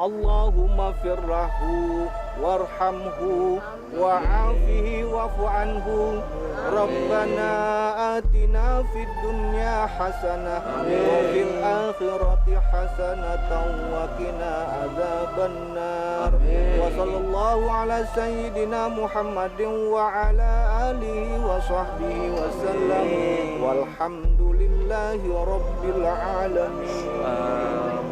Allahumma firrahu warhamhu wa'afihi wa'fu anhu. Rabbana atina fid dunya hasanah wa fil akhirati hasanatan wa qina adzabannar. Wa sallallahu ala sayyidina Muhammadin wa ala alihi wa sahbihi wa sallam. Walhamdulillahi rabbil alamin.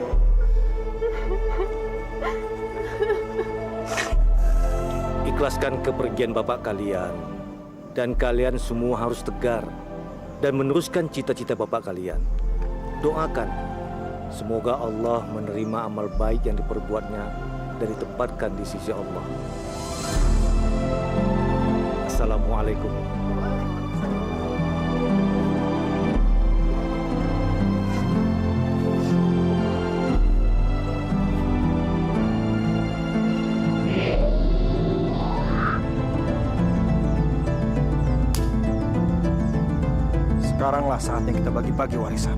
Ikhlaskan kepergian bapak kalian, dan kalian semua harus tegar dan meneruskan cita-cita bapak kalian. Doakan semoga Allah menerima amal baik yang diperbuatnya dan ditempatkan di sisi Allah. Assalamualaikum. Sekaranglah saatnya kita bagi-bagi warisan.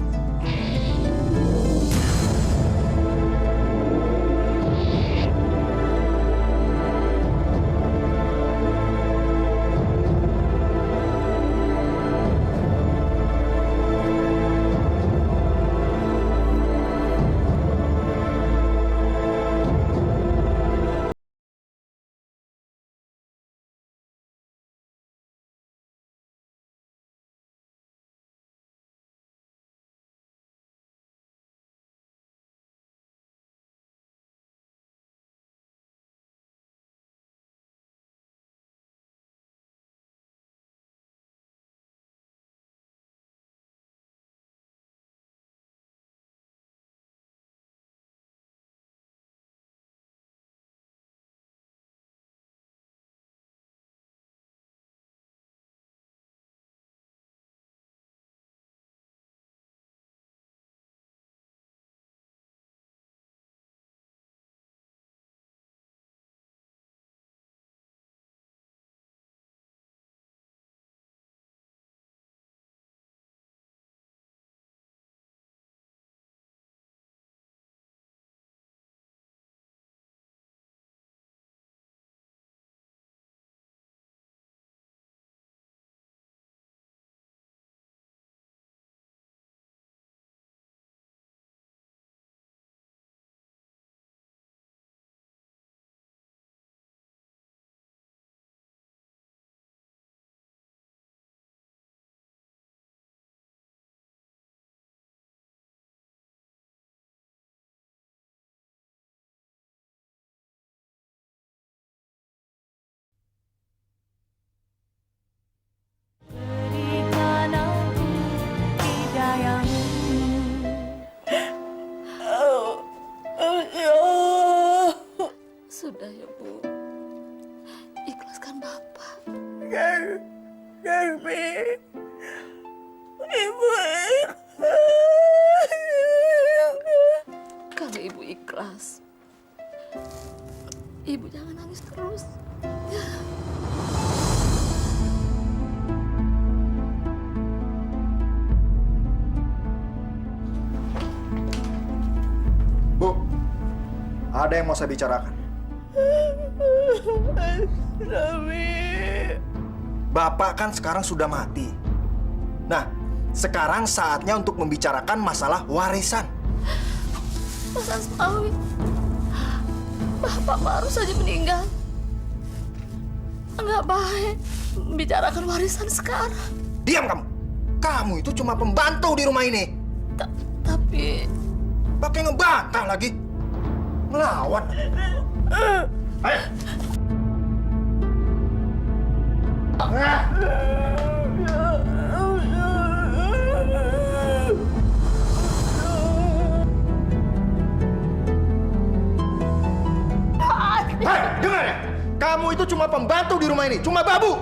Sudah ya, Bu. Ikhlaskan Bapak. Garmi, Ibu Kalau Ibu ikhlas, Ibu jangan nangis terus. Bu, ada yang mau saya bicarakan. Rami. Bapak kan sekarang sudah mati. Nah, sekarang saatnya untuk membicarakan masalah warisan. Mas Asmawi, Bapak baru saja meninggal. Enggak baik membicarakan warisan sekarang. Diam kamu. Kamu itu cuma pembantu di rumah ini. Tapi... Pakai ngebantah lagi. Melawan. Ayo. Hei, dengar ya. Kamu itu cuma pembantu di rumah ini, cuma babu.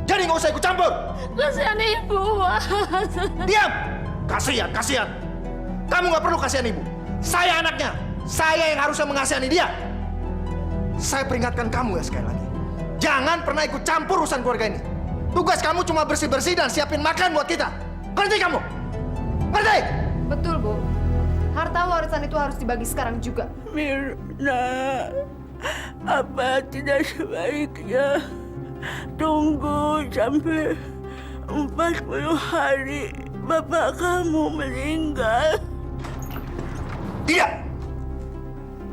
Jadi nggak usah ikut campur. Kasihan Ibu, Mas. Diam. Kasihan. Kamu nggak perlu kasihan ibu. Saya anaknya. Saya yang harusnya mengasihani dia. Saya peringatkan kamu ya sekali lagi. Jangan pernah ikut campur urusan keluarga ini. Tugas kamu cuma bersih-bersih dan siapin makan buat kita. Ngerti kamu? Ngerti? Betul, Bu. Harta warisan itu harus dibagi sekarang juga. Mirna, apa tidak sebaiknya tunggu sampai 40 hari bapak kamu meninggal? Tidak!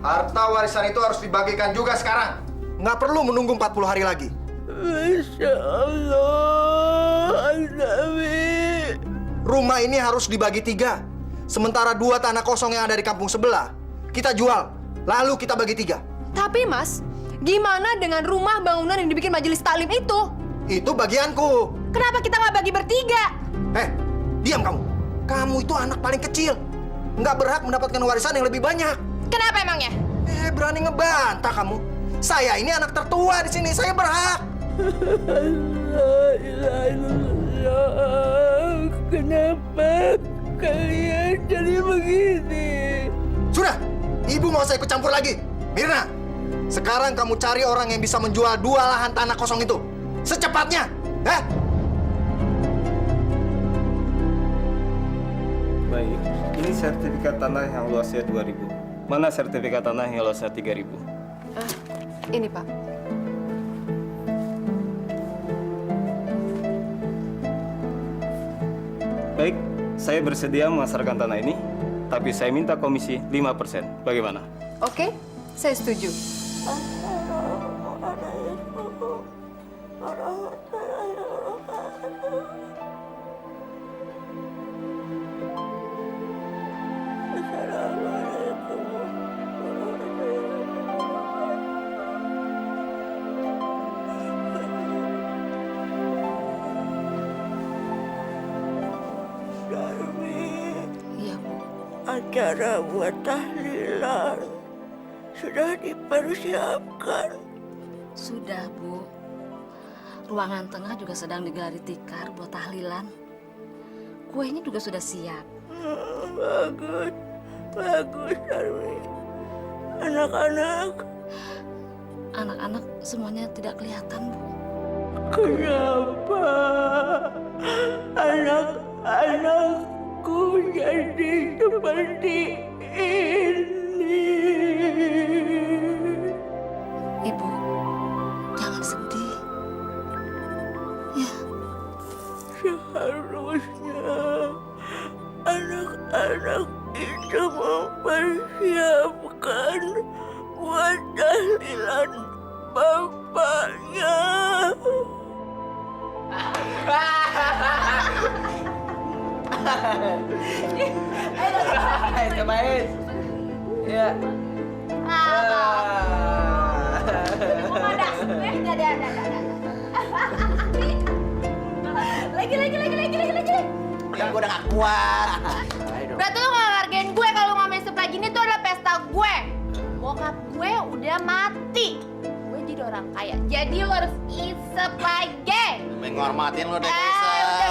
Harta warisan itu harus dibagikan juga sekarang. Nggak perlu menunggu 40 hari lagi. Masya Allah, Azami. Rumah ini harus dibagi 3. Sementara 2 tanah kosong yang ada di kampung sebelah, kita jual. Lalu kita bagi 3. Tapi Mas, gimana dengan rumah bangunan yang dibikin majelis taklim itu? Itu bagianku. Kenapa kita nggak bagi bertiga? Diam kamu. Kamu itu anak paling kecil. Nggak berhak mendapatkan warisan yang lebih banyak. Kenapa emangnya? Berani ngebantah kamu. Saya ini anak tertua di sini. Saya berhak. La ilaha illallah. Kenapa kalian jadi begini? Sudah, ibu mau saya ikut campur lagi. Mirna, sekarang kamu cari orang yang bisa menjual 2 lahan tanah kosong itu. Secepatnya. Baik, ini sertifikat tanah yang luasnya 2.000. Mana sertifikat tanah yang luasnya 3.000? Ini Pak. Baik, saya bersedia memasarkan tanah ini, tapi saya minta komisi 5%. Bagaimana? Oke, saya setuju. Iya, Bu. Acara buat tahlilan sudah dipersiapkan. Sudah, Bu. Ruangan tengah juga sedang digelari tikar buat tahlilan. Kuenya juga sudah siap. Bagus, bagus, Darmi. Anak-anak semuanya tidak kelihatan, Bu. Kenapa anak-anakku jadi seperti ini? Ibu, jangan sedih. Ya, Seharusnya anak-anak itu mempersiapkan buat tahlilan bapaknya. Cobain. Ya. Lagi. Udah gue udah gak kuat. Berarti lu nggak hargain gue kalau ngomongin sebelah gini tuh adalah pesta gue. Bokap gue udah mati. Gue jadi orang kaya. Jadi lo harus isep lagi. Menghormatin lo deh,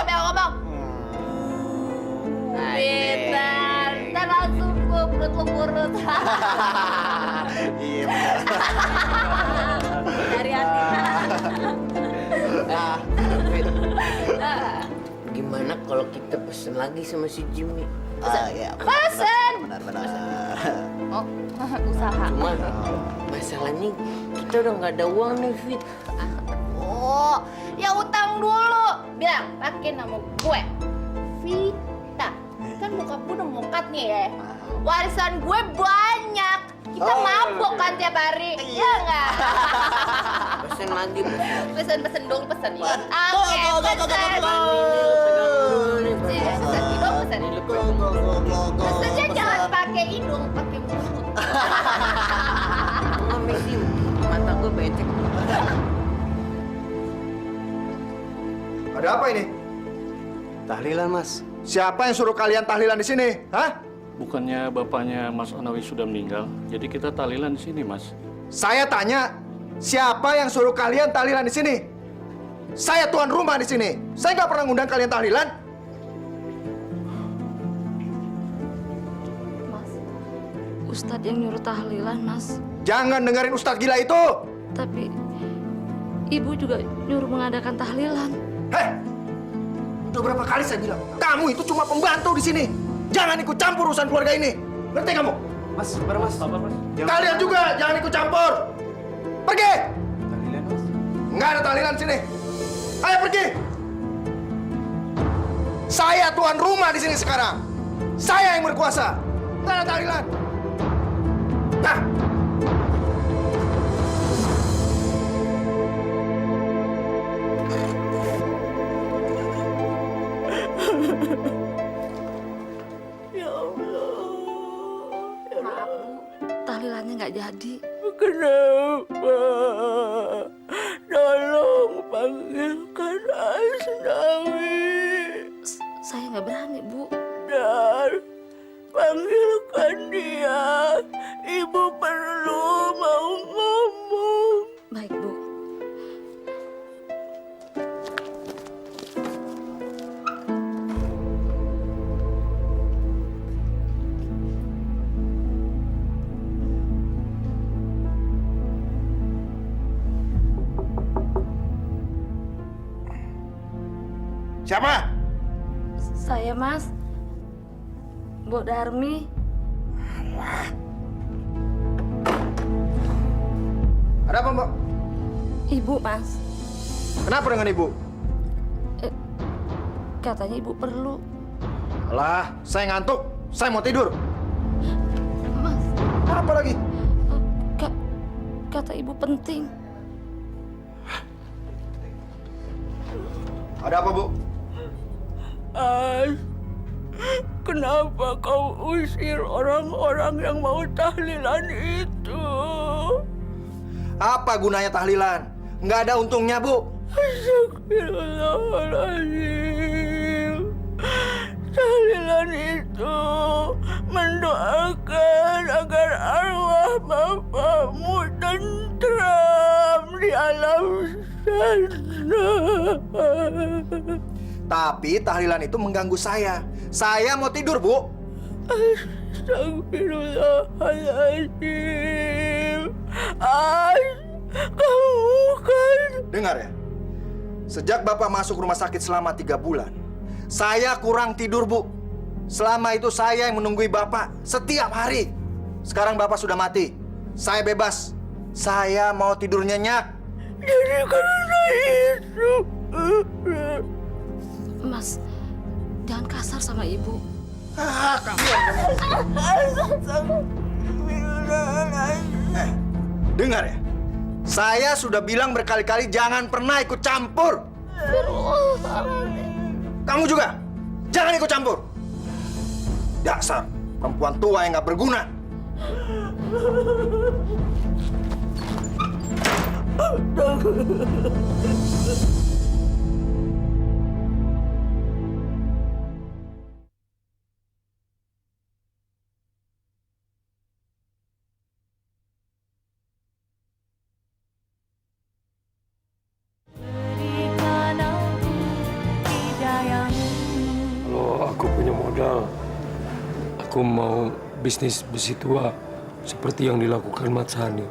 Udah ngomong. Pintar. Ntar langsung perut lo kurus. Iya bener. Dari hati. Gimana kalau kita pesen lagi sama si Jimmy? Ya. Pesen. Benar-benar. Oh, usaha. Cuma masalahnya kita udah nggak ada uang nih, Fit. Oh, ya utang dulu. Bilang, pakai nama gue. Vita. Kan bokap gue udah mokat nih ya. Warisan gue banyak. Kita mabok kan tiap hari. Iya nggak? Pesen lagi, Pesen dong, pesen ya. Go. Pesen hidung, pesen. Pesennya jangan pakai hidung, pakai mulut. Nggak Messi, mata gue becek. Ada apa ini? Tahlilan, Mas. Siapa yang suruh kalian tahlilan di sini? Hah? Bukannya bapaknya Mas Anawi sudah meninggal, jadi kita tahlilan di sini, Mas. Saya tanya, siapa yang suruh kalian tahlilan di sini? Saya tuan rumah di sini. Saya nggak pernah ngundang kalian tahlilan. Mas, Ustadz yang nyuruh tahlilan, Mas. Jangan dengerin ustadz gila itu. Tapi Ibu juga nyuruh mengadakan tahlilan. Heh, udah berapa kali saya bilang, kamu itu cuma pembantu di sini. Jangan ikut campur urusan keluarga ini. Ngerti kamu? Mas, sabar mas. Sabar, Mas. Kalian juga jangan ikut campur. Pergi. Tahlilan mas. Nggak ada tahlilan sini. Ayo pergi. Saya tuan rumah di sini sekarang. Saya yang berkuasa. Nggak ada tahlilan. Nah. Ya Allah. Maaf, Bu. Tahlilannya nggak jadi. Kenapa? Tolong panggilkan Asnawi. Saya nggak berani, Bu. Dan panggilkan dia. Ibu perlu mau ngomong. Baik, Bu. Siapa? Saya, Mas. Bu Darmi. Ada apa, Mbak? Ibu, Mas. Kenapa dengan ibu? Katanya Ibu perlu. Alah, saya ngantuk. Saya mau tidur. Mas, Apa lagi? kata Ibu penting. Ada apa, Bu? As, kenapa kau usir orang-orang yang mau tahlilan itu? Apa gunanya tahlilan? Nggak ada untungnya, Bu. Astagfirullahaladzim. Tahlilan itu mendoakan agar arwah bapakmu tentram di alam sana. Tapi tahlilan itu mengganggu saya. Saya mau tidur, Bu. Astagfirullahaladzim. Kamu kan... Dengar ya. Sejak Bapak masuk rumah sakit selama 3 bulan, saya kurang tidur, Bu. Selama itu saya yang menunggui Bapak setiap hari. Sekarang Bapak sudah mati. Saya bebas. Saya mau tidur nyenyak. Jadi karena itu... Mas, jangan kasar sama Ibu. Dengar ya. Saya sudah bilang berkali-kali jangan pernah ikut campur. Kamu juga. Jangan ikut campur. Dasar perempuan tua yang nggak berguna. Kalau aku punya modal, aku mau bisnis besi tua seperti yang dilakukan Mat Sani.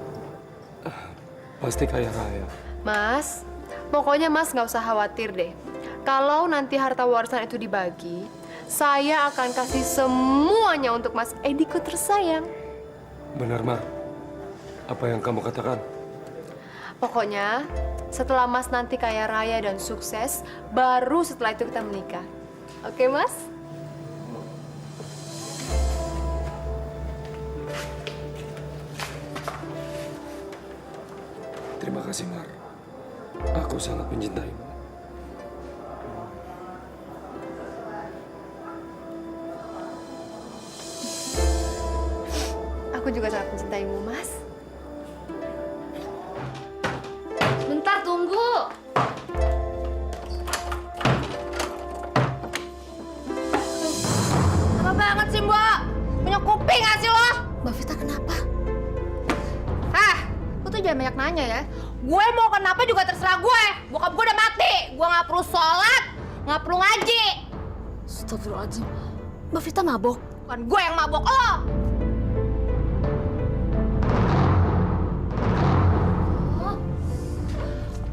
Pasti kaya raya. Mas, pokoknya Mas nggak usah khawatir deh. Kalau nanti harta warisan itu dibagi, saya akan kasih semuanya untuk Mas Ediko tersayang. Benar, Mar? Apa yang kamu katakan? Pokoknya, setelah Mas nanti kaya raya dan sukses, baru setelah itu kita menikah. Oke, Mas? Terima kasih, Mar. Aku sangat mencintaimu. Aku juga sangat mencintaimu, Mas. Bentar, tunggu. Apa banget sih, Mbak? Punya kuping nggak sih lo? Mbak Vita kenapa? Lu tuh jangan banyak nanya ya. Gue mau kenapa juga terserah gue. Bokap gue udah mati. Gue nggak perlu sholat, nggak perlu ngaji. Astagfirullahaladzim. Mbak Vita mabok. Bukan gue yang mabok, lo.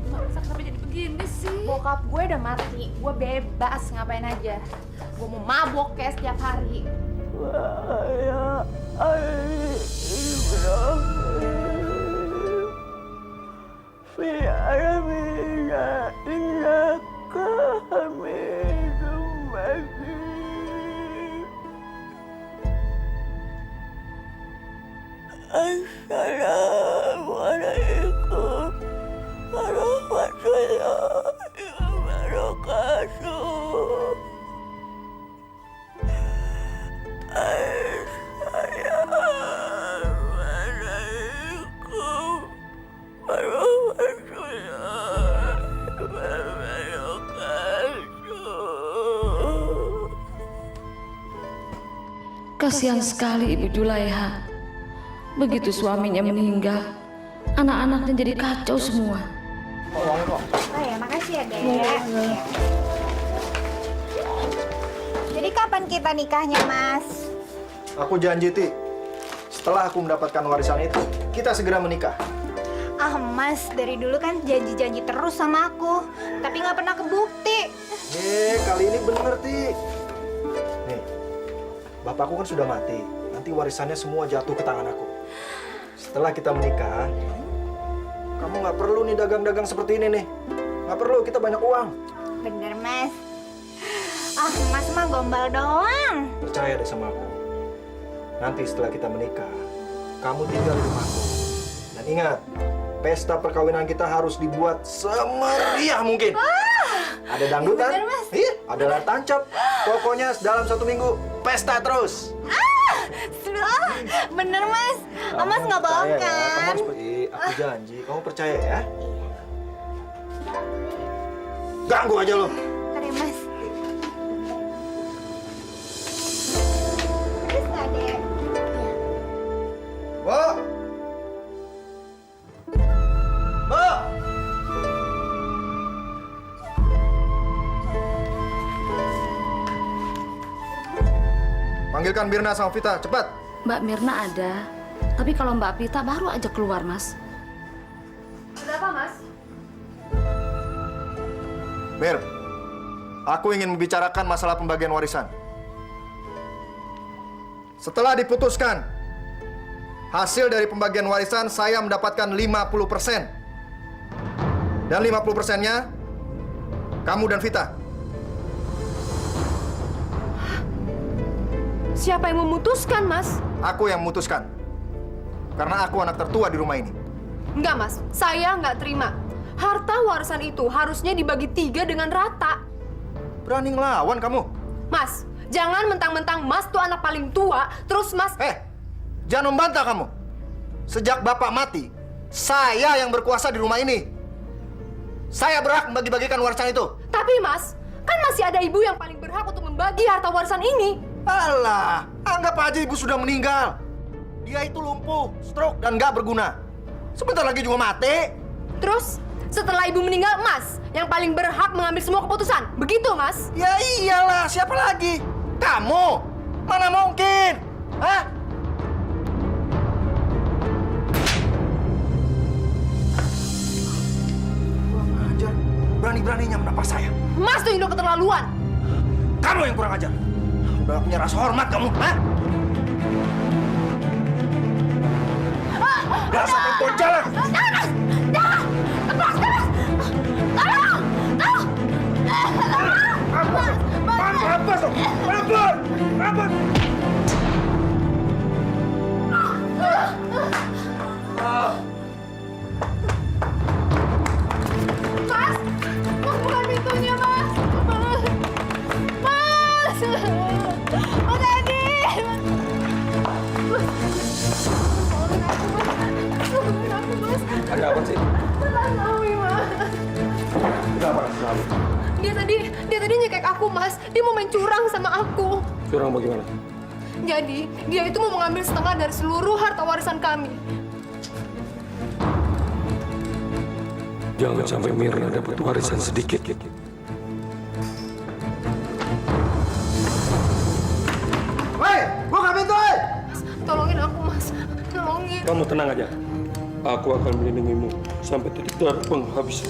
Mbak Vita kenapa jadi begini sih? Bokap gue udah mati. Gue bebas ngapain aja. Gue mau mabok kayak setiap hari. Wahai Ali Ibrahim, fi alamina innaka hamidum majid. Assalamualaikum warahmatullahi wabarakatuh. Assalamualaikum warahmatullahi wabarakatuh. Kasihan sekali Ibu Julaiha. Begitu suaminya meninggal, anak-anaknya jadi kacau semua. Oh ya, makasih ya, Dek. Iya. Jadi kapan kita nikahnya, Mas? Aku janji, Ti. Setelah aku mendapatkan warisan itu, kita segera menikah. Ah, Mas, dari dulu kan janji-janji terus sama aku, tapi nggak pernah kebukti. Kali ini bener, Ti. Nih, bapakku kan sudah mati. Nanti warisannya semua jatuh ke tangan aku. Setelah kita menikah, kamu nggak perlu nih dagang-dagang seperti ini nih. Nggak perlu, kita banyak uang. Bener, Mas. Ah, Mas mah gombal doang. Percaya deh sama aku. Nanti setelah kita menikah, kamu tinggal di rumahku. Dan ingat, pesta perkawinan kita harus dibuat semeriah mungkin. Ada dangdutan, bener, Mas. iya, ada layar tancap. Pokoknya dalam 1 minggu, pesta terus. Bener, Mas. Mas nggak bohong Percaya ya, kamu kan? harus aku janji, kamu percaya ya? Ganggu aja lo. Bentar ya, Mas. Terus nggak, Dek? Bo! Bo! Panggilkan Birna sama Vita, cepat. Mbak Mirna ada, tapi kalau Mbak Pita baru aja keluar, Mas. Ada apa, Mas? Mir, aku ingin membicarakan masalah pembagian warisan. Setelah diputuskan, hasil dari pembagian warisan saya mendapatkan 50%. Dan 50%-nya, kamu dan Vita. Siapa yang memutuskan, Mas? Aku yang memutuskan. Karena aku anak tertua di rumah ini. Enggak, Mas. Saya nggak terima. Harta warisan itu harusnya dibagi 3 dengan rata. Berani ngelawan kamu? Mas, jangan mentang-mentang Mas tuh anak paling tua, terus Mas... Jangan membantah kamu. Sejak Bapak mati, saya yang berkuasa di rumah ini. Saya berhak membagi-bagikan warisan itu. Tapi Mas, kan masih ada ibu yang paling berhak untuk membagi harta warisan ini. Alah, anggap aja ibu sudah meninggal. Dia itu lumpuh, stroke, dan nggak berguna. Sebentar lagi juga mati. Terus, setelah ibu meninggal, Mas yang paling berhak mengambil semua keputusan. Begitu, Mas? Ya iyalah, siapa lagi? Kamu? Mana mungkin? Hah? Kurang ajar. Berani-beraninya menampak saya. Mas tuh yang udah keterlaluan. Kamu yang kurang ajar. Udah gak punya rasa hormat kamu, hah? Dasar perempuan jalan! Jangan! Jangan! Lepas! Lepas! Tolong! Tolong! Apa dong? Pelan-pelan! Pelan-pelan! Mas! Mas, bukan pintunya, Mas! Mas! Mas! Mas Edi! Tolongin aku, Mas! Ada apa sih? Mas Nawi, Mas! Kenapa selalu? Dia tadi nyekek aku, Mas. Dia mau main curang sama aku. Curang bagaimana? Jadi, dia itu mau mengambil setengah dari seluruh harta warisan kami. Jangan sampai Mirna dapat warisan sedikit. Hei, buka pintu, hei! Tolongin aku, Mas. Tolongin. Kamu tenang aja. Aku akan melindungimu sampai titik darah penghabisan.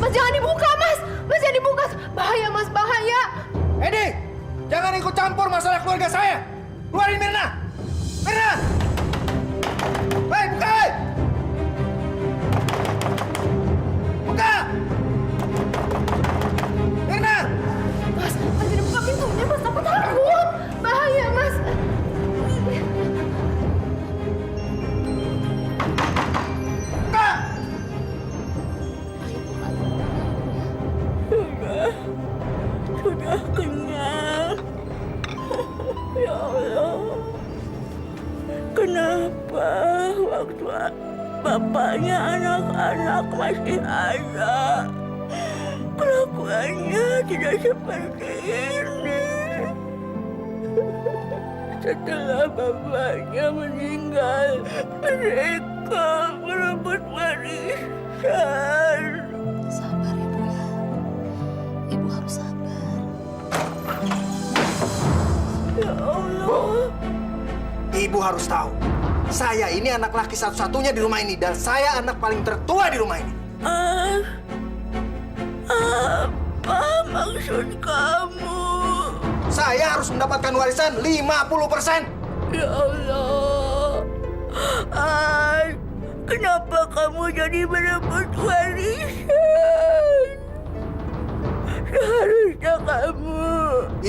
Mas jangan dibuka, Mas. Mas jangan dibuka. Bahaya, Mas, bahaya. Edi, jangan ikut campur masalah keluarga saya. Keluarin Mirna! Mirna! Hei, buka! Hei! Buka! Mirna! Mas, jangan buka pintunya, Mas. Aku takut. Bahaya, Mas. Buka! Sudah kenyang. Ya Allah. Kenapa waktu bapaknya anak-anak masih ada, kelakuannya tidak seperti ini? Setelah bapaknya meninggal, mereka merebut warisan. Sabar Ibu ya. Ibu harus sabar. Ya Allah. Ibu harus tahu, saya ini anak laki satu-satunya di rumah ini dan saya anak paling tertua di rumah ini. Apa maksud kamu? Saya harus mendapatkan warisan 50%. Ya Allah. Kenapa kamu jadi merebut warisan? Seharusnya kamu...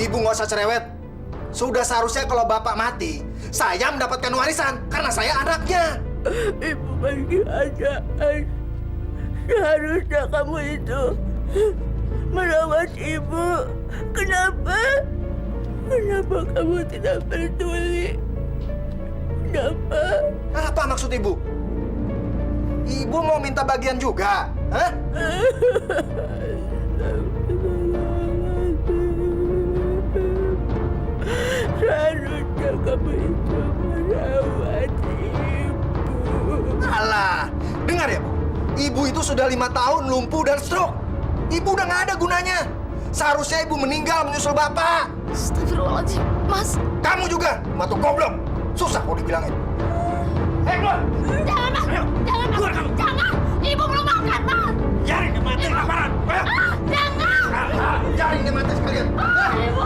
Ibu nggak usah cerewet. Sudah seharusnya kalau bapak mati, saya mendapatkan warisan karena saya anaknya. Ibu masih ada. Seharusnya kamu itu merawat ibu. Kenapa? Kenapa kamu tidak peduli? Kenapa? Apa maksud ibu? Ibu mau minta bagian juga? Hah? Seharusnya kamu itu merawat ibu. Alah, dengar ya Bu. Ibu itu sudah 5 tahun lumpuh dan stroke. Ibu udah nggak ada gunanya. Seharusnya ibu meninggal menyusul bapak. Astagfirullahaladzim, Mas. Kamu juga, matu goblok. Susah kalau dibilangin. Hei, keluar! Jangan, Mas. Jangan, Mas. Keluar kamu. Jangan. Ibu belum makan, Mas. Jaring dia mati kelaparan. Ayo. Jangan. Jaring dia mati sekalian. Ibu.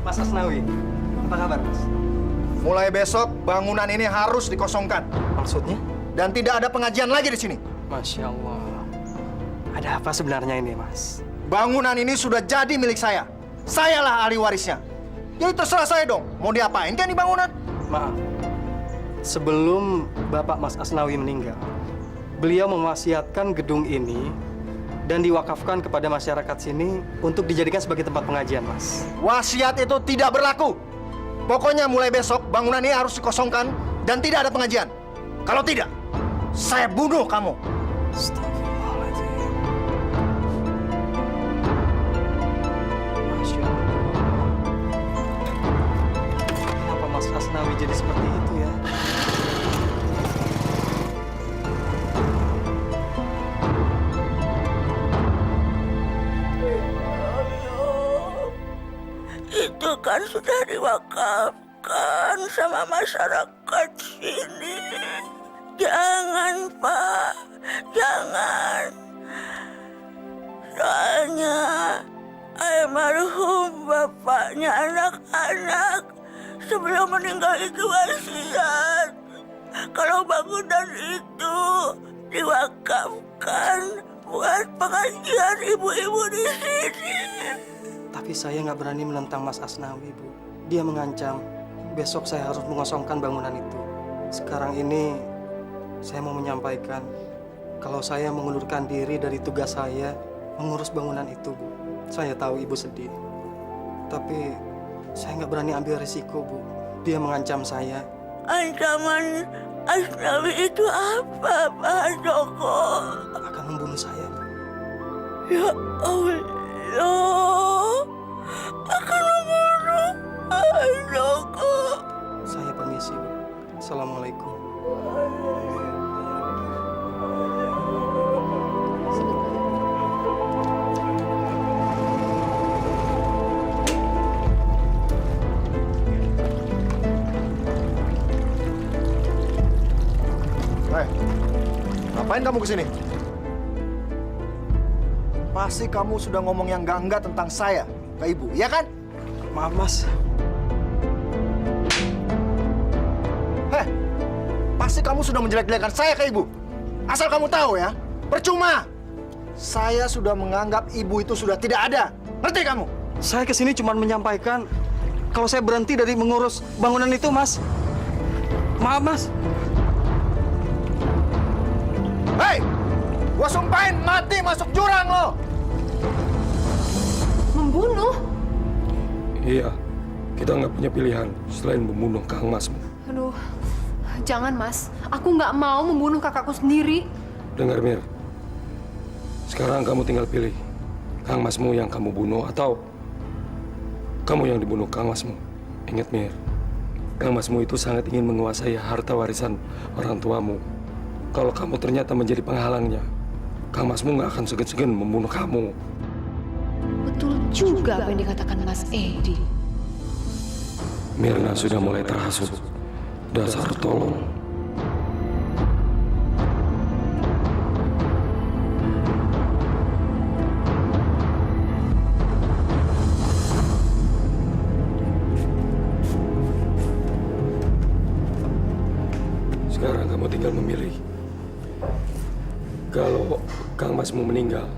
Mas Asnawi, apa kabar, Mas? Mulai besok bangunan ini harus dikosongkan. Maksudnya? Dan tidak ada pengajian lagi di sini. Masya Allah. Ada apa sebenarnya ini, Mas? Bangunan ini sudah jadi milik saya. Sayalah ahli warisnya. Jadi terserah saya dong, mau diapain kan di bangunan? Maaf. Sebelum Bapak Mas Asnawi meninggal, beliau mewasiatkan gedung ini dan diwakafkan kepada masyarakat sini untuk dijadikan sebagai tempat pengajian, Mas. Wasiat itu tidak berlaku. Pokoknya mulai besok bangunan ini harus dikosongkan dan tidak ada pengajian. Kalau tidak, saya bunuh kamu. Astagfirullahaladzim. Masya Allah. Kenapa Mas Asnawi jadi seperti itu ya? Itu kan sudah diwakafkan sama masyarakat sini. Jangan, Pak. Jangan. Soalnya almarhum bapaknya anak-anak sebelum meninggal itu wasiat kalau bangunan itu diwakafkan buat pengajian ibu-ibu di sini. Tapi saya nggak berani menentang Mas Asnawi, Bu. Dia mengancam besok saya harus mengosongkan bangunan itu. Sekarang ini saya mau menyampaikan kalau saya mengundurkan diri dari tugas saya mengurus bangunan itu, Bu. Saya tahu Ibu sedih. Tapi saya nggak berani ambil risiko, Bu. Dia mengancam saya. Ancaman Asnawi itu apa, Pak Joko? Akan membunuh saya, Bu. Ya Allah, akan membunuh Pak Joko. Saya permisi, Bu. Assalamualaikum. Hei, ngapain kamu kesini? Pasti kamu sudah ngomong yang enggak tentang saya ke ibu, iya kan? Maaf, Mas. Heh, pasti kamu sudah menjelek-jelekan saya ke ibu. Asal kamu tahu ya, percuma. Saya sudah menganggap ibu itu sudah tidak ada. Ngerti kamu? Saya kesini cuma menyampaikan kalau saya berhenti dari mengurus bangunan itu, Mas. Maaf, Mas. Hei, gua sumpahin mati masuk jurang lo. Membunuh? Iya, kita nggak punya pilihan selain membunuh Kang Masmu. Aduh, jangan Mas. Aku nggak mau membunuh kakakku sendiri. Dengar, Mir. Sekarang kamu tinggal pilih. Kang Masmu yang kamu bunuh atau kamu yang dibunuh Kang Masmu. Ingat, Mir. Kang Masmu itu sangat ingin menguasai harta warisan orang tuamu. Kalau kamu ternyata menjadi penghalangnya, Kang Masmu nggak akan segan-segan membunuh kamu. Betul juga apa yang dikatakan Mas Edi. Mirna sudah mulai terhasut. Dasar tolong. Sekarang kamu tinggal memilih. Kalau Kang Masmu meninggal,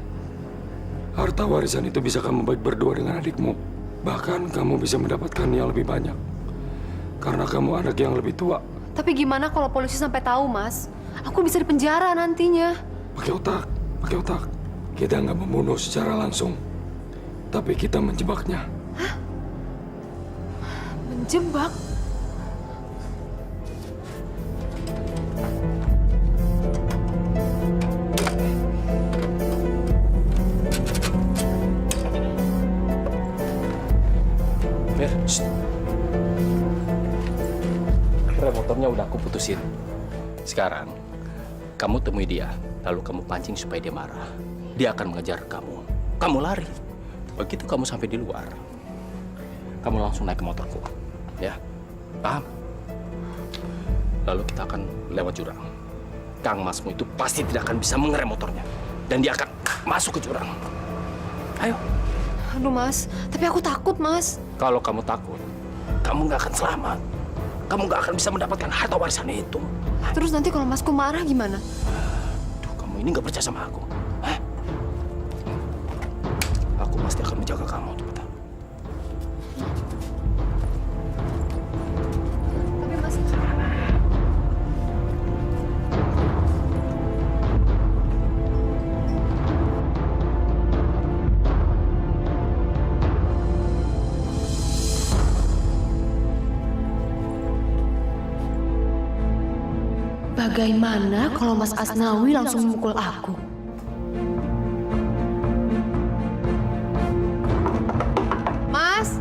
harta warisan itu bisa kamu bagi berdua dengan adikmu. Bahkan kamu bisa mendapatkan yang lebih banyak. Karena kamu anak yang lebih tua. Tapi gimana kalau polisi sampai tahu, Mas? Aku bisa dipenjara nantinya. Pakai otak, pakai otak. Kita nggak membunuh secara langsung. Tapi kita menjebaknya. Menjebak? Mir, motornya udah aku putusin. Sekarang, kamu temui dia, lalu kamu pancing supaya dia marah. Dia akan mengejar kamu. Kamu lari. Begitu kamu sampai di luar, kamu langsung naik ke motorku. Ya, paham? Lalu kita akan lewat jurang. Kang Masmu itu pasti tidak akan bisa mengerem motornya. Dan dia akan masuk ke jurang. Ayo. Aduh, Mas. Tapi aku takut, Mas. Kalau kamu takut, kamu nggak akan selamat. Kamu nggak akan bisa mendapatkan harta warisan itu. Terus nanti kalau Masku marah gimana? Duh, kamu ini nggak percaya sama aku. Hah? Aku pasti akan menjaga kamu, Tumata. Tapi Mas... Bagaimana kalau Mas Asnawi langsung memukul aku? Mas!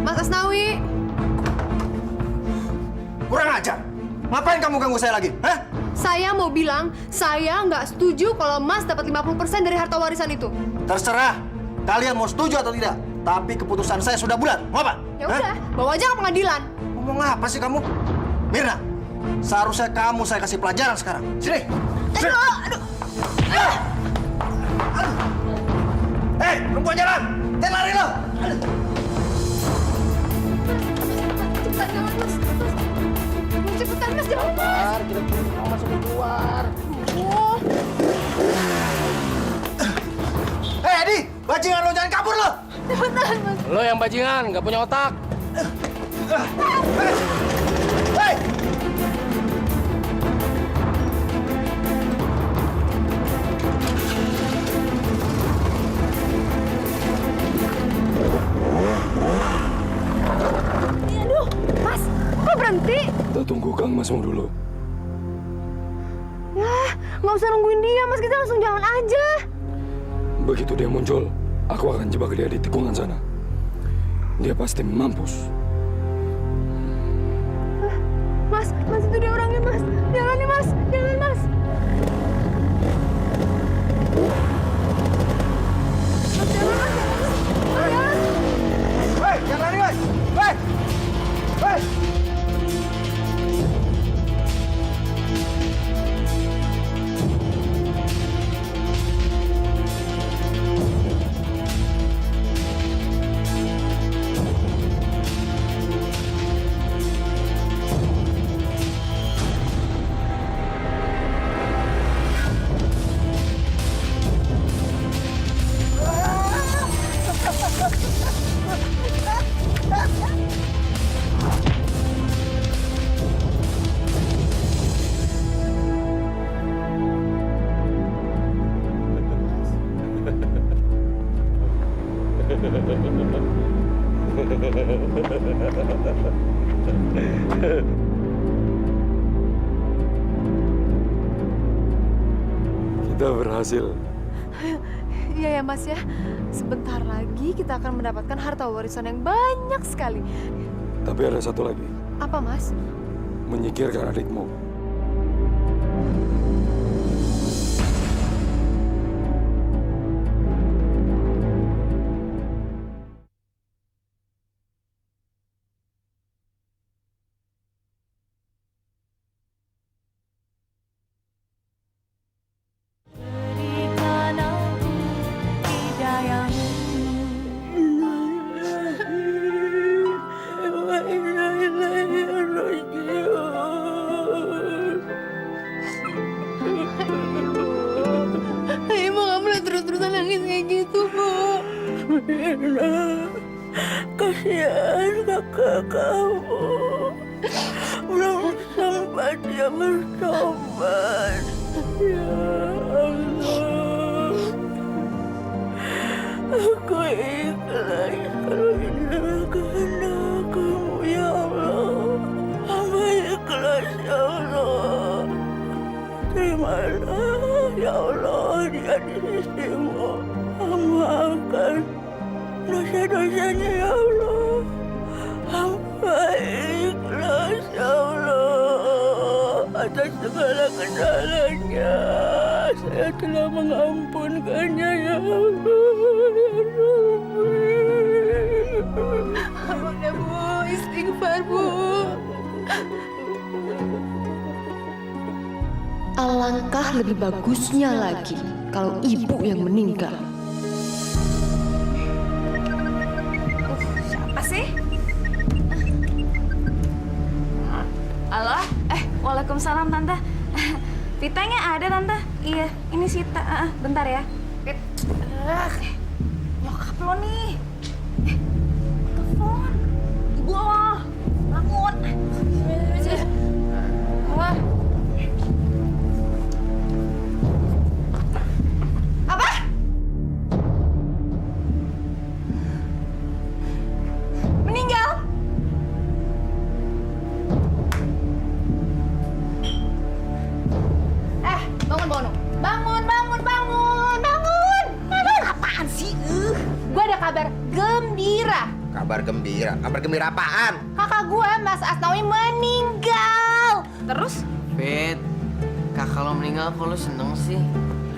Mas Asnawi! Kurang ajar. Ngapain kamu ganggu saya lagi? Hah? Saya mau bilang, saya nggak setuju kalau Mas dapat 50% dari harta warisan itu. Terserah. Kalian mau setuju atau tidak. Tapi keputusan saya sudah bulat. Mau apa? Ya udah, bawa aja ke pengadilan. Ngomong apa sih kamu? Mirna, seharusnya kamu saya kasih pelajaran sekarang. Sini. Sini. Aduh. Hei, perempuan jalan. Jangan lari lo. Cepetan, jangan Mas. Cepetan, Mas, jangan Mas. Kita mau masuk keluar. Oh. Hei, Edi, bajingan lo jangan kabur lo. Cepetan, Mas. Lo yang bajingan, nggak punya otak. Hei. sih? Kita tunggu Kang Masmu dulu. Ya, nggak usah nungguin dia, Mas. Kita langsung jalan aja. Begitu dia muncul, aku akan jebak dia di tikungan sana. Dia pasti mampus. Mas itu dia orangnya, Mas. Jalan nih, Mas. Jalan, Mas. Mas, jalan, Mas. Jalan. Hei, jangan lari, woi! Hei! Hei! Kita berhasil. Iya ya, Mas ya. Sebentar lagi kita akan mendapatkan harta warisan yang banyak sekali. Tapi ada satu lagi. Apa, Mas? Menyingkirkan adikmu. Ibu nggak boleh terus-terusan nangis kayak gitu, Bu. Mirna, kasihan kakak kamu. Belum sempat dia bertobat. Ya Allah, aku ikhlas kalau ini adalah kehendak kamu, ya Allah. Hamba ikhlas, ya Allah. Terimalah, ya Allah, dia di sisimu. Maafkan dosa-dosanya, ya Allah. Hamba ikhlas, ya Allah. Atas segala kesalahannya, saya telah mengampunkannya, ya Allah. Ya Rabbi. Udah, Bu. Istighfar, Bu. Alangkah lebih bagusnya lagi kalau ibu yang meninggal. Siapa sih? Halo? Waalaikumsalam, Tante. Vitanya ada, Tante. Iya, ini Sita. Bentar ya. Vit. Nyokap lo nih. Telepon. Ibu lo. Bangun. Apa? Meninggal? Bangun! Apaan sih? Gue ada kabar gembira. Kabar gembira? Kabar gembira apaan? Kakak gue, Mas Asnawi, meninggal. Terus? Fit, kakak lo meninggal kok lo seneng sih?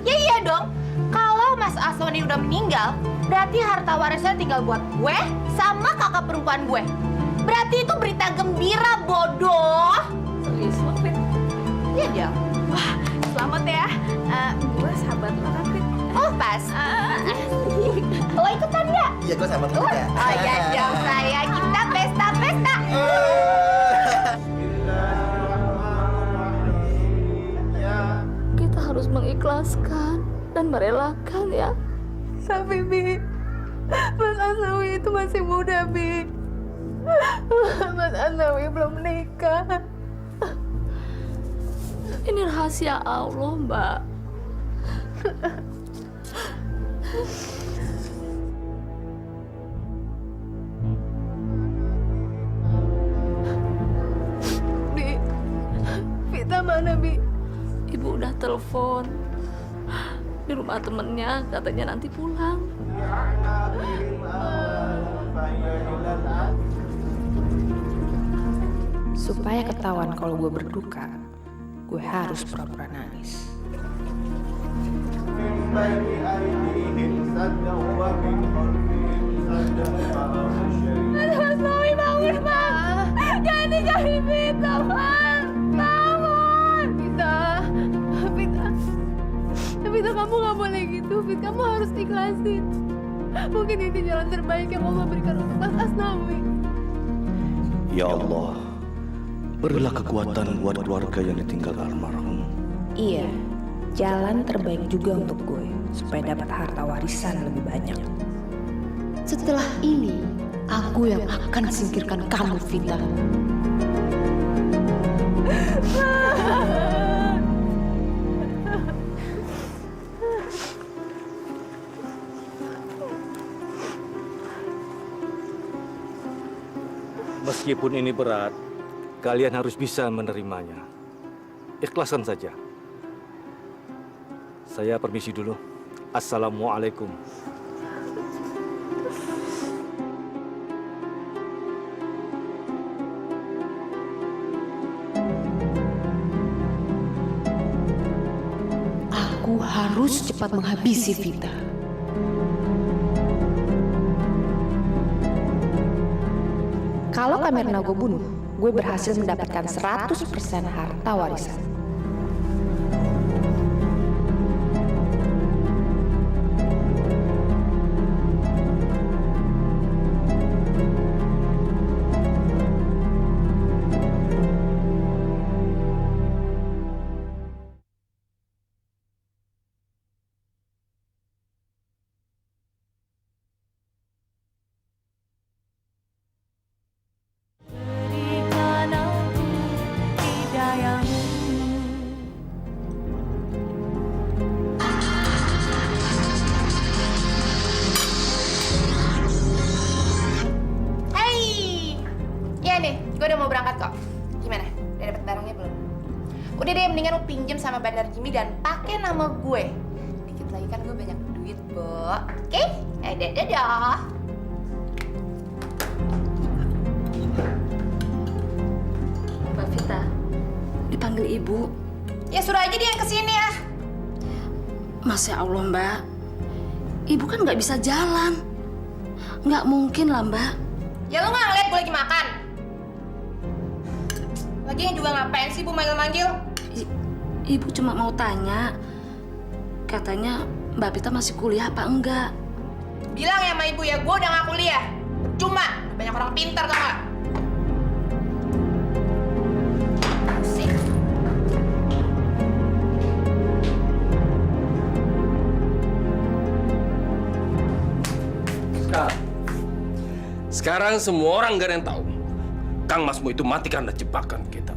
Ya iya dong. Kalau Mas Asnawi udah meninggal, berarti harta warisnya tinggal buat gue sama kakak perempuan gue. Berarti itu berita gembira, bodoh. Serius lo, Fit? Iya dong. Wah, selamat ya. Gue sahabat lo kan, Fit? Oh, pas. Lo ikutan nggak? Iya, gue sama juga. Oh iya dong, saya. Kita pesta-pesta. Kita harus mengikhlaskan dan merelakan ya. Tapi, Bi, Mas Asnawi itu masih muda, Bi. Mas Asnawi belum menikah. Ini rahasia Allah, Mbak. mana, Bi? Ibu udah telepon. Di rumah temennya, katanya nanti pulang. Supaya ketahuan kalau gue berduka, gue harus pura-pura nangis. Ada Mas Nawi, bangun, Mas! Jangan tinggalin Vita, Mas! Bangun! Vita, kamu gak boleh gitu, Vita. Kamu harus ikhlasin. Mungkin ini jalan terbaik yang Allah berikan untuk Mas Asnawi. Ya Allah, berilah kekuatan buat keluarga yang ditinggal almarhum. Iya, jalan terbaik juga untuk gue, supaya dapat harta warisan lebih banyak. Setelah ini, aku yang akan singkirkan kamu, Vita. Meskipun ini berat, kalian harus bisa menerimanya. Ikhlaskan saja. Saya permisi dulu. Assalamualaikum. Aku harus cepat menghabisi Vita. Kalau Kamirna gue bunuh, gue berhasil mendapatkan 100% harta warisan. Gue udah mau berangkat kok. Gimana? Udah dapet barangnya belum? Udah deh, mendingan lu pinjem sama Bandar Jimmy dan pakai nama gue. Dikit lagi kan gue banyak duit, Bo. Oke? Dadah. Mbak Vita, dipanggil ibu. Ya suruh aja dia yang kesini ya. Masya Allah, Mbak. Ibu kan nggak bisa jalan. Nggak mungkin lah, Mbak. Ya lu nggak ngeliat gue lagi makan? Lagian juga ngapain sih Bu manggil-manggil? Ibu cuma mau tanya. Katanya Mbak Vita masih kuliah apa enggak? Bilang ya sama ibu ya, gue udah nggak kuliah. Cuma banyak orang pintar tau gak? Sekarang semua orang gak ada yang tahu Kang Masmu itu mati karena jebakan kita.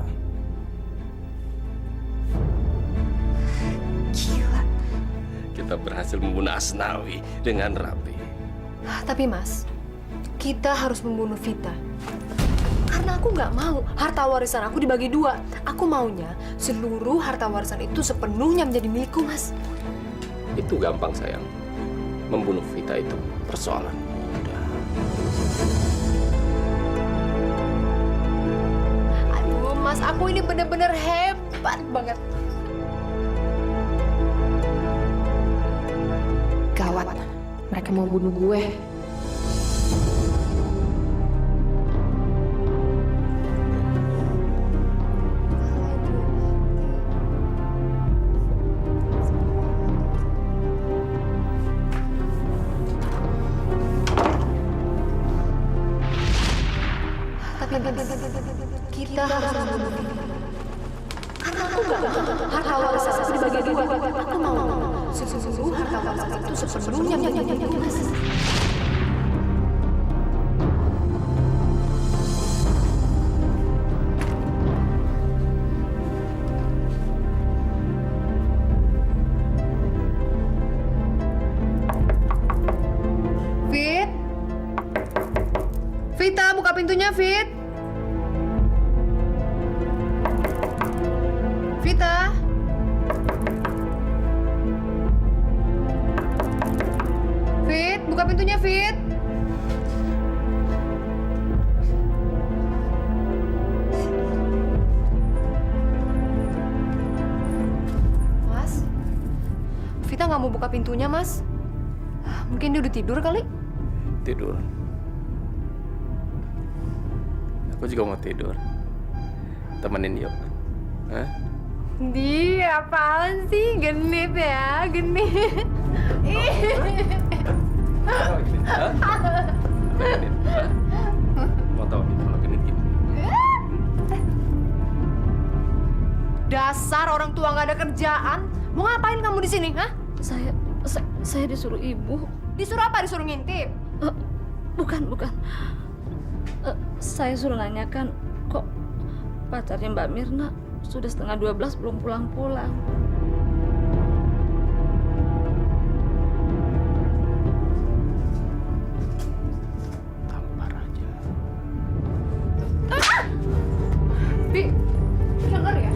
Gila. Kita berhasil membunuh Asnawi dengan rapi. Tapi Mas, kita harus membunuh Vita. Karena aku nggak mau harta warisan aku dibagi dua. Aku maunya seluruh harta warisan itu sepenuhnya menjadi milikku, Mas. Itu gampang, sayang. Membunuh Vita itu persoalan mudah. Aduh, Mas, aku ini bener-bener hebat banget. Gawat, mereka mau bunuh gue. Kita harus membunuh Vita. Karena aku nggak mau harta warisan aku dibagi dua. Aku mau seluruh harta warisan itu sepenuhnya menjadi milikku, Mas. Fit, Vita, buka pintunya, Fit. nggak mau buka pintunya, Mas? Mungkin dia udah tidur kali? Tidur. Aku juga mau tidur. Temenin yuk. Hah? Di, apaan sih? Genit ya, genit. Hah? Genit? Hah? Mau tahu nih kalau genit gitu? Dasar orang tua nggak ada kerjaan. Mau ngapain kamu di sini, hah? Saya disuruh ibu. Disuruh apa? Disuruh ngintip? Bukan. Saya suruh nanyakan kok pacarnya Mbak Mirna sudah 11:30 belum pulang-pulang. Tampar aja. Bi, denger ya.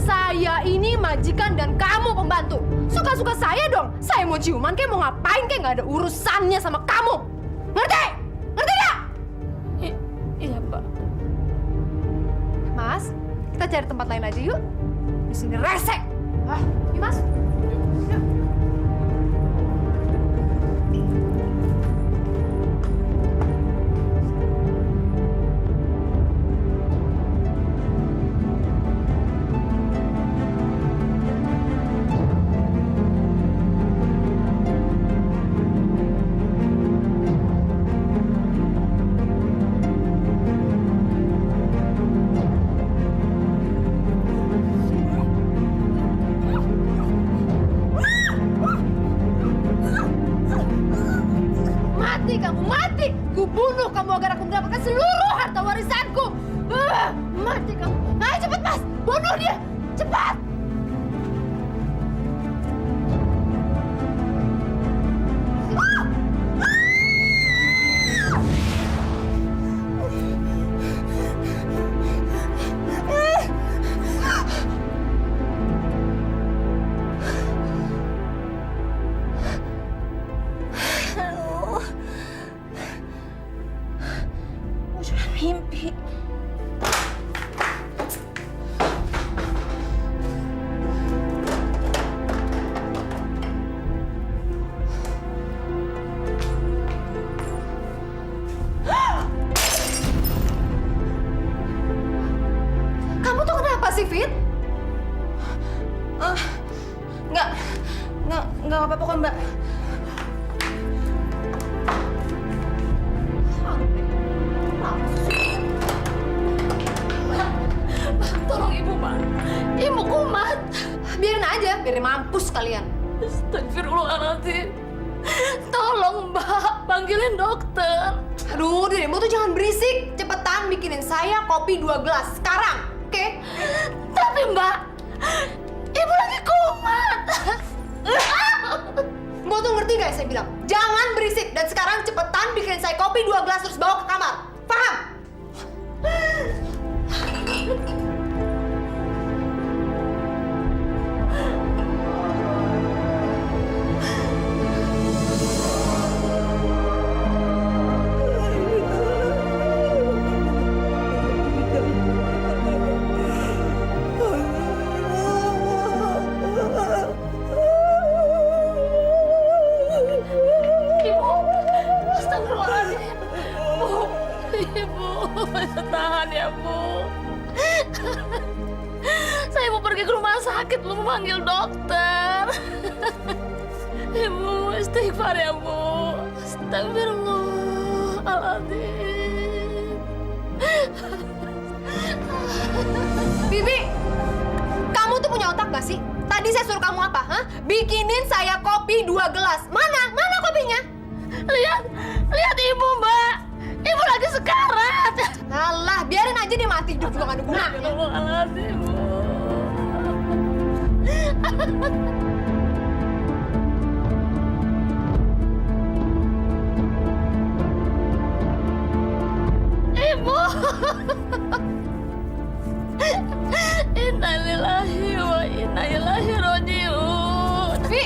Saya ini majikan dan kamu pembantu. Suka-suka saya dong. Saya mau ciuman kayak mau ngapain kayak nggak ada urusannya sama kamu. Ngerti? Ngerti nggak? Iya, Mbak. Mas, kita cari tempat lain aja yuk. Di sini resek. Yuk, Mas. Yuk. Mati kamu, mati! Ku bunuh kamu agar aku mendapatkan seluruh harta warisanku. Mati kamu. Ayo cepat, Mas. Bunuh dia. Cepat. Mimpi. Kamu tuh kenapa sih, Fit? Nggak apa-apa kok, Mbak. Tolong ibu, Pak. Ibu kumat. Biarin aja, biarin mampus kalian. Astagfirullahaladzim. Tolong, Mbak. Panggilin dokter. Aduh, dirimu tuh jangan berisik. Cepetan bikinin saya kopi 2 gelas. Sekarang, oke? Tapi, Mbak, ibu lagi kumat. Mbak tuh ngerti gak saya bilang? Jangan berisik. Dan sekarang cepetan bikinin saya kopi 2 gelas terus bawa ke kamar. Paham? Astagfirullahaladzim. Bu, Ibu, tahan ya, Bu. Saya mau pergi ke rumah sakit, belum memanggil dokter. Ibu, istighfar ya, Bu. Astagfirullahaladzim. Bibi, kamu tuh punya otak gak sih? Tadi saya suruh kamu apa? Hah? Bikinin saya kopi 2 gelas. Mana? Mana kopinya? Lihat Ibu, Mbak. Ibu lagi sekarat. Alah, biarin aja dia mati. Hidup juga gak ada gunanya. Astagfirullahaladzim, Bu. Ibu. Innalillahi wa inna ilaihi raji'un. Vi,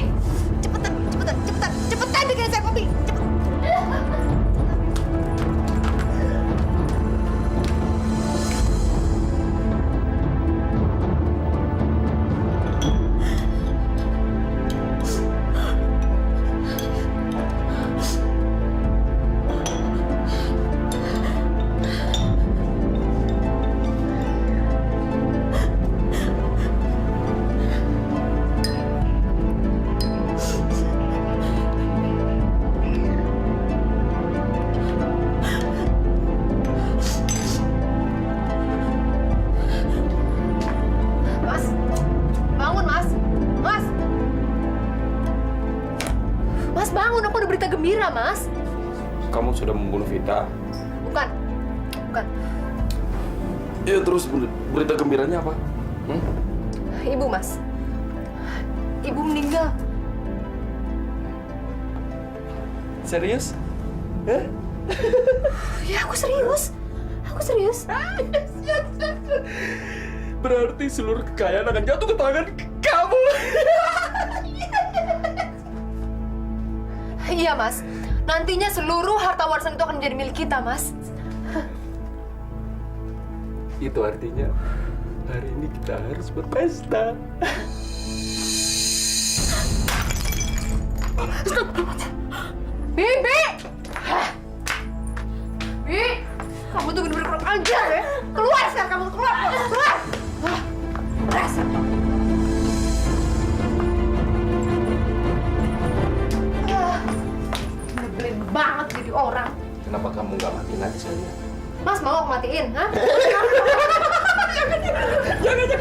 cepetan bikinin saya kopi. Cepet. Mas! Bangun, Mas! Mas! Mas, bangun. Aku ada berita gembira, Mas. Kamu sudah membunuh Vita. Bukan. Bukan. Ya terus berita gembiranya apa? Ibu, Mas. Ibu meninggal. Serius? Ya, aku serius. Aku serius. Berarti seluruh kekayaan akan jatuh ke tangan kamu. Iya, Mas. Nantinya seluruh harta warisan itu akan menjadi milik kita, Mas. Itu artinya hari ini kita harus berpesta. Bibi! Bibi! Kamu tuh bener-bener kurang ajar ya. Keluar sekarang kamu, keluar! Keluar! Dasar. Nyebelin banget jadi orang. Kenapa kamu nggak matiin aja sekalian? Mas mau aku matiin, ha? Jangan.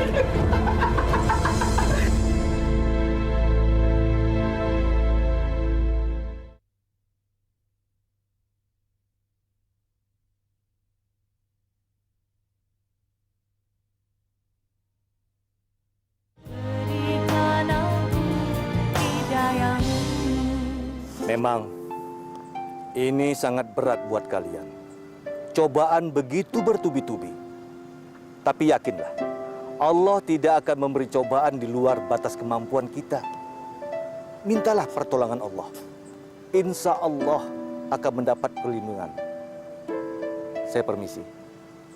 Memang ini sangat berat buat kalian. Cobaan begitu bertubi-tubi. Tapi yakinlah, Allah tidak akan memberi cobaan di luar batas kemampuan kita. Mintalah pertolongan Allah. Insya Allah akan mendapat perlindungan. Saya permisi.